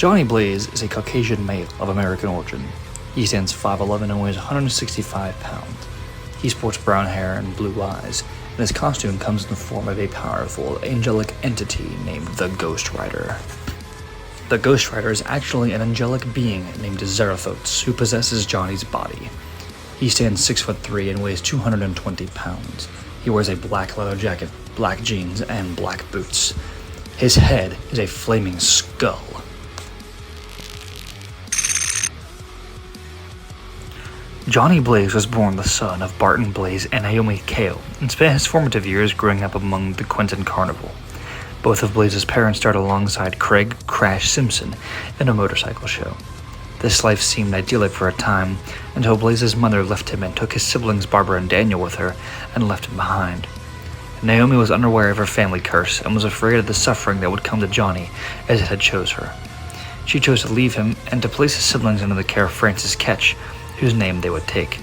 Johnny Blaze is a Caucasian male of American origin. He stands 5'11" and weighs 165 pounds. He sports brown hair and blue eyes, and his costume comes in the form of a powerful, angelic entity named the Ghost Rider. The Ghost Rider is actually an angelic being named Zarathos who possesses Johnny's body. He stands 6'3" and weighs 220 pounds. He wears a black leather jacket, black jeans, and black boots. His head is a flaming skull. Johnny Blaze was born the son of Barton Blaze and Naomi Kale and spent his formative years growing up among the Quentin Carnival. Both of Blaze's parents starred alongside Craig "Crash" Simpson in a motorcycle show. This life seemed idyllic for a time until Blaze's mother left him and took his siblings Barbara and Daniel with her and left him behind. Naomi was unaware of her family curse and was afraid of the suffering that would come to Johnny as it had chose her. She chose to leave him and to place his siblings under the care of Frances Ketch, whose name they would take.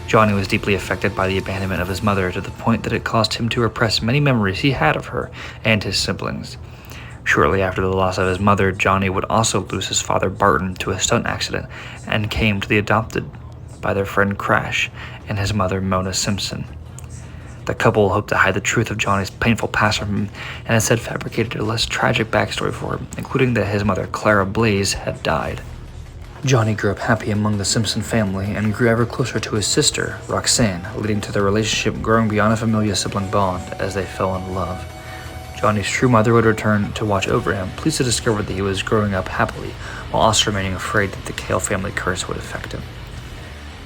Johnny was deeply affected by the abandonment of his mother to the point that it caused him to repress many memories he had of her and his siblings. Shortly after the loss of his mother, Johnny would also lose his father Barton to a stunt accident and came to be adopted by their friend Crash and his mother Mona Simpson. The couple hoped to hide the truth of Johnny's painful past from him and instead fabricated a less tragic backstory for him, including that his mother Clara Blaze had died. Johnny grew up happy among the Simpson family and grew ever closer to his sister, Roxanne, leading to their relationship growing beyond a familiar sibling bond as they fell in love. Johnny's true mother would return to watch over him, pleased to discover that he was growing up happily, while also remaining afraid that the Kale family curse would affect him.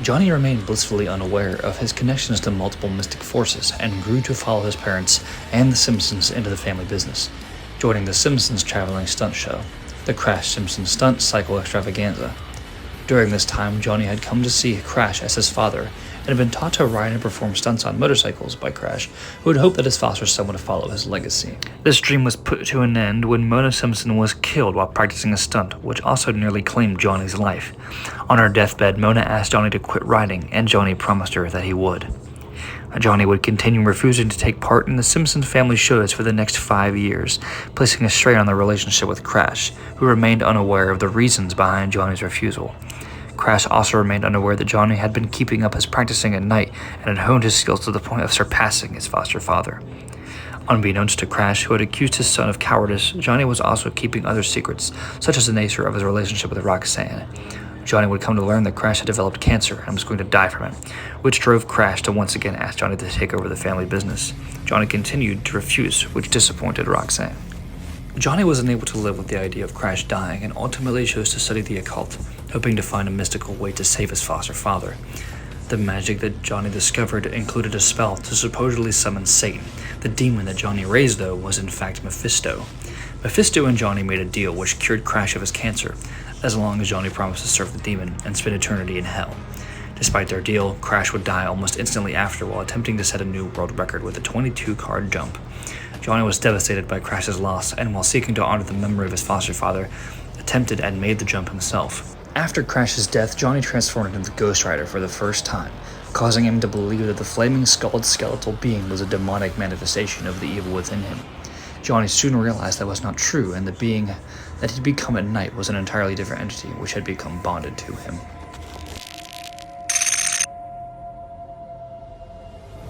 Johnny remained blissfully unaware of his connections to multiple mystic forces and grew to follow his parents and the Simpsons into the family business, joining the Simpsons traveling stunt show, the Crash Simpson Stunt Cycle Extravaganza. During this time, Johnny had come to see Crash as his father and had been taught to ride and perform stunts on motorcycles by Crash, who had hoped that his foster son would follow his legacy. This dream was put to an end when Mona Simpson was killed while practicing a stunt, which also nearly claimed Johnny's life. On her deathbed, Mona asked Johnny to quit riding, and Johnny promised her that he would. Johnny would continue refusing to take part in the Simpson family shows for the next 5 years, placing a strain on their relationship with Crash, who remained unaware of the reasons behind Johnny's refusal. Crash also remained unaware that Johnny had been keeping up his practicing at night and had honed his skills to the point of surpassing his foster father. Unbeknownst to Crash, who had accused his son of cowardice, Johnny was also keeping other secrets, such as the nature of his relationship with Roxanne. Johnny would come to learn that Crash had developed cancer and was going to die from it, which drove Crash to once again ask Johnny to take over the family business. Johnny continued to refuse, which disappointed Roxanne. Johnny was unable to live with the idea of Crash dying and ultimately chose to study the occult, hoping to find a mystical way to save his foster father. The magic that Johnny discovered included a spell to supposedly summon Satan. The demon that Johnny raised, though, was in fact Mephisto. Mephisto and Johnny made a deal which cured Crash of his cancer, as long as Johnny promised to serve the demon and spend eternity in hell. Despite their deal, Crash would die almost instantly after while attempting to set a new world record with a 22-card jump. Johnny was devastated by Crash's loss, and while seeking to honor the memory of his foster father, attempted and made the jump himself. After Crash's death, Johnny transformed into the Ghost Rider for the first time, causing him to believe that the flaming skulled skeletal being was a demonic manifestation of the evil within him. Johnny soon realized that was not true, and the being that he'd become at night was an entirely different entity which had become bonded to him.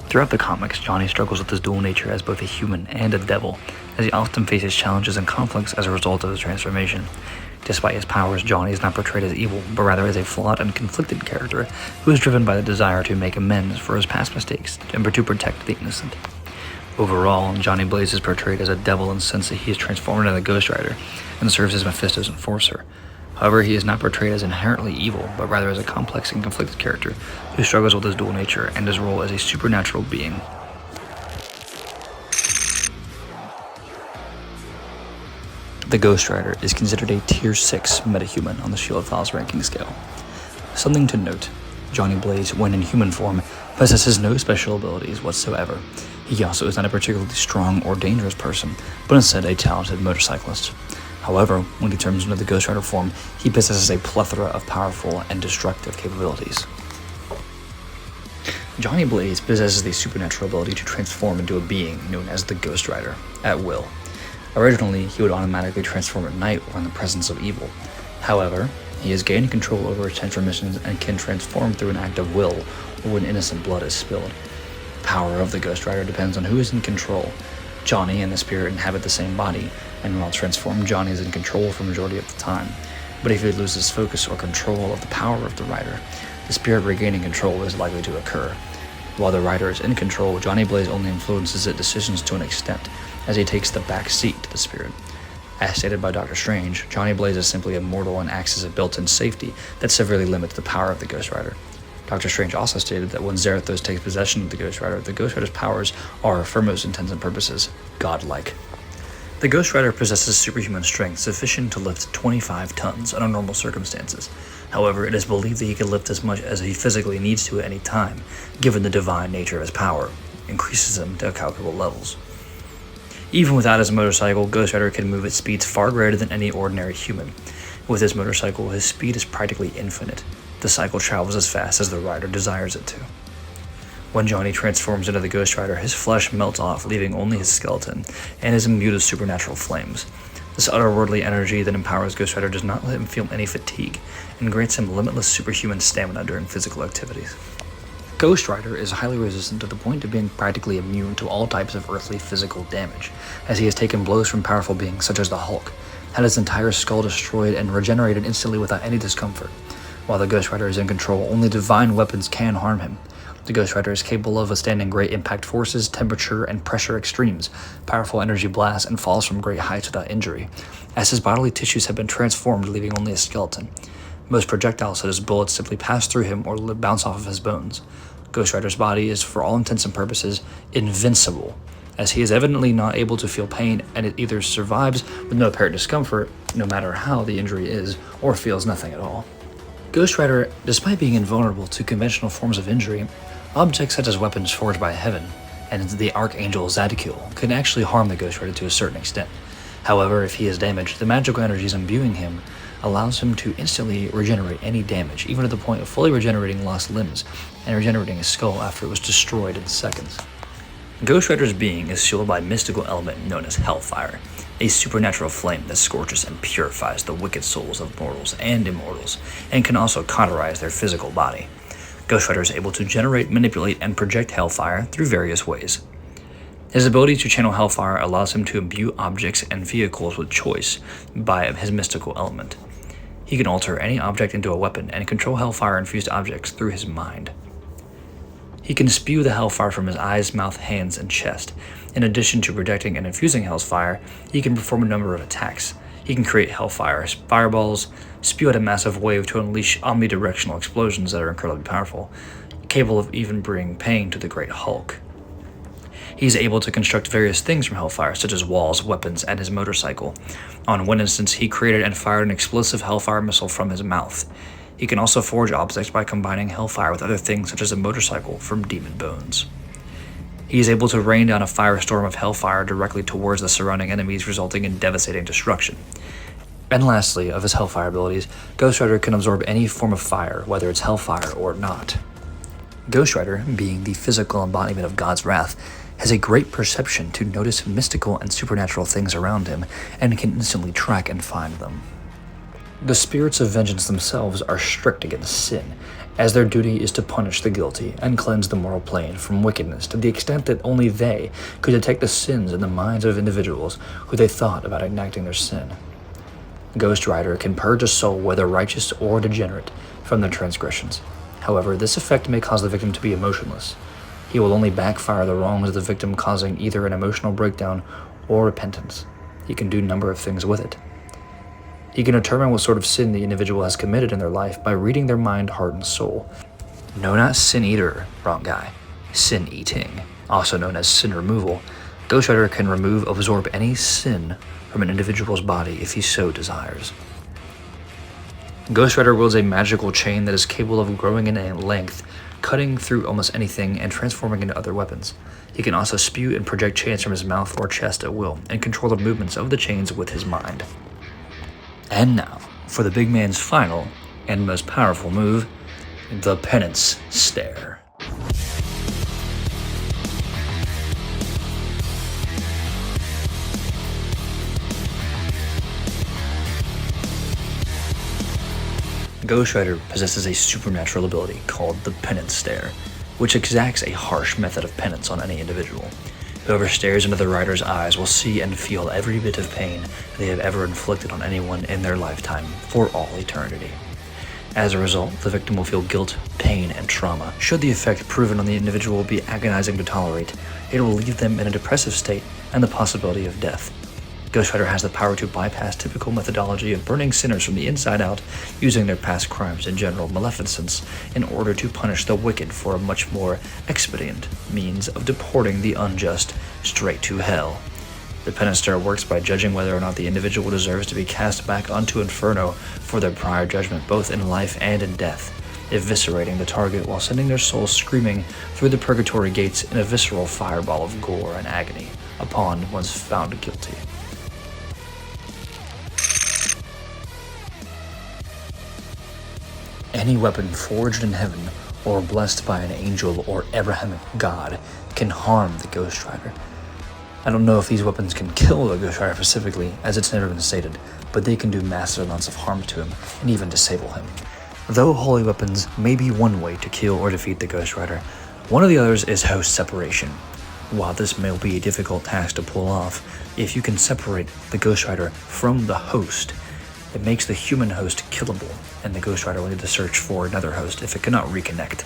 Throughout the comics, Johnny struggles with his dual nature as both a human and a devil, as he often faces challenges and conflicts as a result of his transformation. Despite his powers, Johnny is not portrayed as evil, but rather as a flawed and conflicted character who is driven by the desire to make amends for his past mistakes and to protect the innocent. Overall, Johnny Blaze is portrayed as a devil in the sense that he is transformed into the Ghost Rider and serves as Mephisto's enforcer. However, he is not portrayed as inherently evil, but rather as a complex and conflicted character who struggles with his dual nature and his role as a supernatural being. The Ghost Rider is considered a Tier 6 metahuman on the Shield Files ranking scale. Something to note, Johnny Blaze, when in human form, possesses no special abilities whatsoever. He also is not a particularly strong or dangerous person, but instead a talented motorcyclist. However, when he turns into the Ghost Rider form, he possesses a plethora of powerful and destructive capabilities. Johnny Blaze possesses the supernatural ability to transform into a being known as the Ghost Rider, at will. Originally, he would automatically transform at night or in the presence of evil. However, he has gained control over his transformations and can transform through an act of will or when innocent blood is spilled. The power of the Ghost Rider depends on who is in control. Johnny and the spirit inhabit the same body, and while transformed, Johnny is in control for the majority of the time. But if he loses focus or control of the power of the Rider, the spirit regaining control is likely to occur. While the Rider is in control, Johnny Blaze only influences its decisions to an extent, as he takes the back seat to the spirit. As stated by Dr. Strange, Johnny Blaze is simply immortal and acts as a built-in safety that severely limits the power of the Ghost Rider. Dr. Strange also stated that when Zarathos takes possession of the Ghost Rider's powers are, for most intents and purposes, godlike. The Ghost Rider possesses superhuman strength sufficient to lift 25 tons under normal circumstances. However, it is believed that he can lift as much as he physically needs to at any time, given the divine nature of his power, increases him to calculable levels. Even without his motorcycle, Ghost Rider can move at speeds far greater than any ordinary human. With his motorcycle, his speed is practically infinite. The cycle travels as fast as the rider desires it to. When Johnny transforms into the Ghost Rider, his flesh melts off, leaving only his skeleton, and is imbued with supernatural flames. This otherworldly energy that empowers Ghost Rider does not let him feel any fatigue, and grants him limitless superhuman stamina during physical activities. Ghost Rider is highly resistant to the point of being practically immune to all types of earthly physical damage, as he has taken blows from powerful beings such as the Hulk, had his entire skull destroyed and regenerated instantly without any discomfort. While the Ghost Rider is in control, only divine weapons can harm him. The Ghost Rider is capable of withstanding great impact forces, temperature, and pressure extremes, powerful energy blasts, and falls from great heights without injury, as his bodily tissues have been transformed, leaving only a skeleton. Most projectiles such as bullets simply pass through him or bounce off of his bones. Ghost Rider's body is, for all intents and purposes, invincible, as he is evidently not able to feel pain, and it either survives with no apparent discomfort, no matter how the injury is, or feels nothing at all. Ghost Rider, despite being invulnerable to conventional forms of injury, objects such as weapons forged by heaven and the Archangel Zadkiel can actually harm the Ghost Rider to a certain extent. However, if he is damaged, the magical energies imbuing him allows him to instantly regenerate any damage, even to the point of fully regenerating lost limbs and regenerating his skull after it was destroyed in seconds. Ghost Rider's being is fueled by a mystical element known as Hellfire, a supernatural flame that scorches and purifies the wicked souls of mortals and immortals, and can also cauterize their physical body. Ghost Rider is able to generate, manipulate, and project Hellfire through various ways. His ability to channel Hellfire allows him to imbue objects and vehicles with choice by his mystical element. He can alter any object into a weapon and control Hellfire-infused objects through his mind. He can spew the Hellfire from his eyes, mouth, hands, and chest. In addition to projecting and infusing Hellfire, he can perform a number of attacks. He can create Hellfire fireballs, spew out a massive wave to unleash omnidirectional explosions that are incredibly powerful, capable of even bringing pain to the Great Hulk. He is able to construct various things from Hellfire, such as walls, weapons, and his motorcycle. On one instance, he created and fired an explosive Hellfire missile from his mouth. He can also forge objects by combining Hellfire with other things such as a motorcycle from demon bones. He is able to rain down a firestorm of Hellfire directly towards the surrounding enemies, resulting in devastating destruction. And lastly, of his Hellfire abilities, Ghost Rider can absorb any form of fire, whether it's Hellfire or not. Ghost Rider, being the physical embodiment of God's wrath, has a great perception to notice mystical and supernatural things around him, and can instantly track and find them. The spirits of vengeance themselves are strict against sin, as their duty is to punish the guilty and cleanse the moral plane from wickedness to the extent that only they could detect the sins in the minds of individuals who they thought about enacting their sin. Ghost Rider can purge a soul, whether righteous or degenerate, from their transgressions. However, this effect may cause the victim to be emotionless. He will only backfire the wrongs of the victim, causing either an emotional breakdown or repentance. He can do a number of things with it. He can determine what sort of sin the individual has committed in their life by reading their mind, heart, and soul. No, not sin eater, wrong guy. Sin eating, also known as sin removal. Ghost Rider can absorb any sin from an individual's body if he so desires. Ghost Rider wields a magical chain that is capable of growing in length, cutting through almost anything and transforming into other weapons. He can also spew and project chains from his mouth or chest at will, and control the movements of the chains with his mind. And now, for the big man's final and most powerful move, the Penance Stare. Ghost Rider possesses a supernatural ability called the Penance Stare, which exacts a harsh method of penance on any individual. Whoever stares into the rider's eyes will see and feel every bit of pain they have ever inflicted on anyone in their lifetime for all eternity. As a result, the victim will feel guilt, pain, and trauma. Should the effect proven on the individual be agonizing to tolerate, it will leave them in a depressive state and the possibility of death. Ghost Rider has the power to bypass typical methodology of burning sinners from the inside out, using their past crimes and general maleficence in order to punish the wicked for a much more expedient means of deporting the unjust straight to hell. The Penance Stare works by judging whether or not the individual deserves to be cast back onto Inferno for their prior judgment both in life and in death, eviscerating the target while sending their souls screaming through the purgatory gates in a visceral fireball of gore and agony upon once found guilty. Any weapon forged in heaven or blessed by an angel or Abrahamic god can harm the Ghost Rider. I don't know if these weapons can kill the Ghost Rider specifically, as it's never been stated, but they can do massive amounts of harm to him and even disable him. Though holy weapons may be one way to kill or defeat the Ghost Rider, one of the others is host separation. While this may be a difficult task to pull off, if you can separate the Ghost Rider from the host, it makes the human host killable, and the Ghost Rider will need to search for another host if it cannot reconnect.